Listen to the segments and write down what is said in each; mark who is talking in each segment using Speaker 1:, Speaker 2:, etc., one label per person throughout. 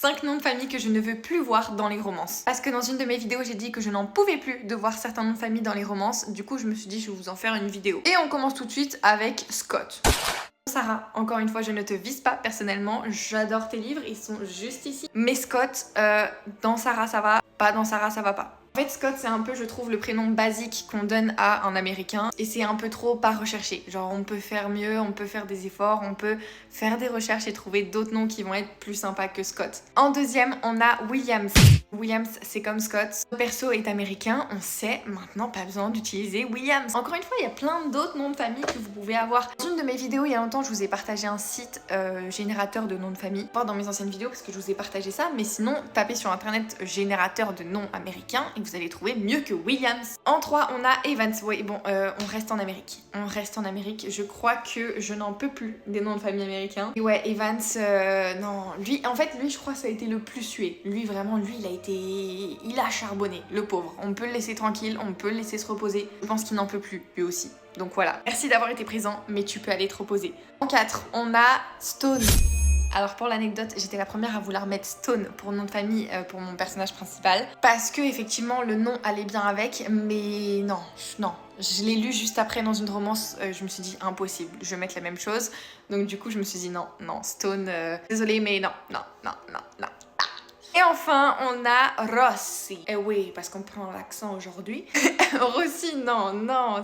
Speaker 1: 5 noms de famille que je ne veux plus voir dans les romances. Parce que dans une de mes vidéos, j'ai dit que je n'en pouvais plus de voir certains noms de famille dans les romances. Du coup, je me suis dit, je vais vous en faire une vidéo. Et on commence tout de suite avec Scott. Sarah, encore une fois, je ne te vise pas personnellement. J'adore tes livres, ils sont juste ici. Mais Scott, dans Sarah, ça va. Pas dans Sarah, ça va pas. En fait, Scott, c'est un peu, je trouve, le prénom basique qu'on donne à un Américain. Et c'est un peu trop pas recherché. Genre, on peut faire mieux, on peut faire des efforts, on peut faire des recherches et trouver d'autres noms qui vont être plus sympas que Scott. En deuxième, on a Williams. Williams, c'est comme Scott. Le perso est américain, on sait maintenant, pas besoin d'utiliser Williams. Encore une fois, il y a plein d'autres noms de famille que vous pouvez avoir. Dans une de mes vidéos, il y a longtemps, je vous ai partagé un site générateur de noms de famille. Pas dans mes anciennes vidéos parce que je vous ai partagé ça, mais sinon, tapez sur internet générateur de noms américains et vous allez trouver mieux que Williams. En 3, on a Evans. Oui, bon, on reste en Amérique. On reste en Amérique. Je crois que je n'en peux plus des noms de famille américains. Et ouais, Evans, non. Lui, en fait, lui, je crois que ça a été le plus sué. Lui, vraiment, lui, il a charbonné, le pauvre. On peut le laisser tranquille, on peut le laisser se reposer. Je pense qu'il n'en peut plus, lui aussi. Donc voilà. Merci d'avoir été présent, mais tu peux aller te reposer. En 4, on a Stone. Alors pour l'anecdote, j'étais la première à vouloir mettre Stone pour nom de famille pour mon personnage principal parce que effectivement le nom allait bien avec, mais non, je l'ai lu juste après dans une romance, je me suis dit impossible, je vais mettre la même chose, donc du coup je me suis dit non, Stone, désolée mais non. Et enfin, on a Rossi. Et oui, parce qu'on prend l'accent aujourd'hui. Rossi, non,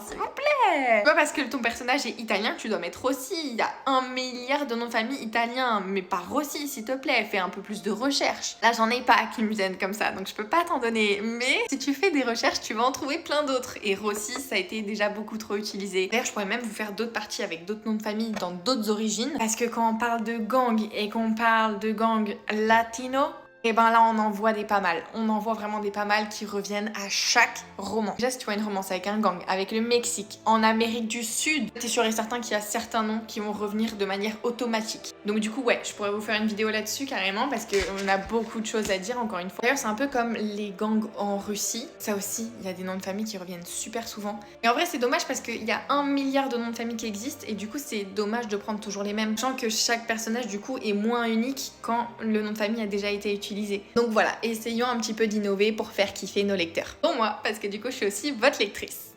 Speaker 1: s'il vous plaît. C'est pas parce que ton personnage est italien que tu dois mettre Rossi. Il y a 1 milliard de noms de famille italiens, mais pas Rossi, s'il te plaît. Fais un peu plus de recherches. Là, j'en ai pas qui me viennent comme ça, donc je peux pas t'en donner. Mais si tu fais des recherches, tu vas en trouver plein d'autres. Et Rossi, ça a été déjà beaucoup trop utilisé. D'ailleurs, je pourrais même vous faire d'autres parties avec d'autres noms de famille dans d'autres origines. Parce que quand on parle de gang et qu'on parle de gang latino, et ben là on en voit des pas mal. On en voit vraiment des pas mal qui reviennent à chaque roman. Déjà si tu vois une romance avec un gang, avec le Mexique, en Amérique du Sud, t'es sûr et certain qu'il y a certains noms qui vont revenir de manière automatique. Donc du coup ouais, je pourrais vous faire une vidéo là-dessus carrément parce qu'on a beaucoup de choses à dire encore une fois. D'ailleurs c'est un peu comme les gangs en Russie. Ça aussi, il y a des noms de famille qui reviennent super souvent. Et en vrai c'est dommage parce qu'il y a 1 milliard de noms de famille qui existent et du coup c'est dommage de prendre toujours les mêmes. Sachant que chaque personnage du coup est moins unique quand le nom de famille a déjà été utilisé. Donc voilà, essayons un petit peu d'innover pour faire kiffer nos lecteurs. Pour moi, parce que du coup, je suis aussi votre lectrice.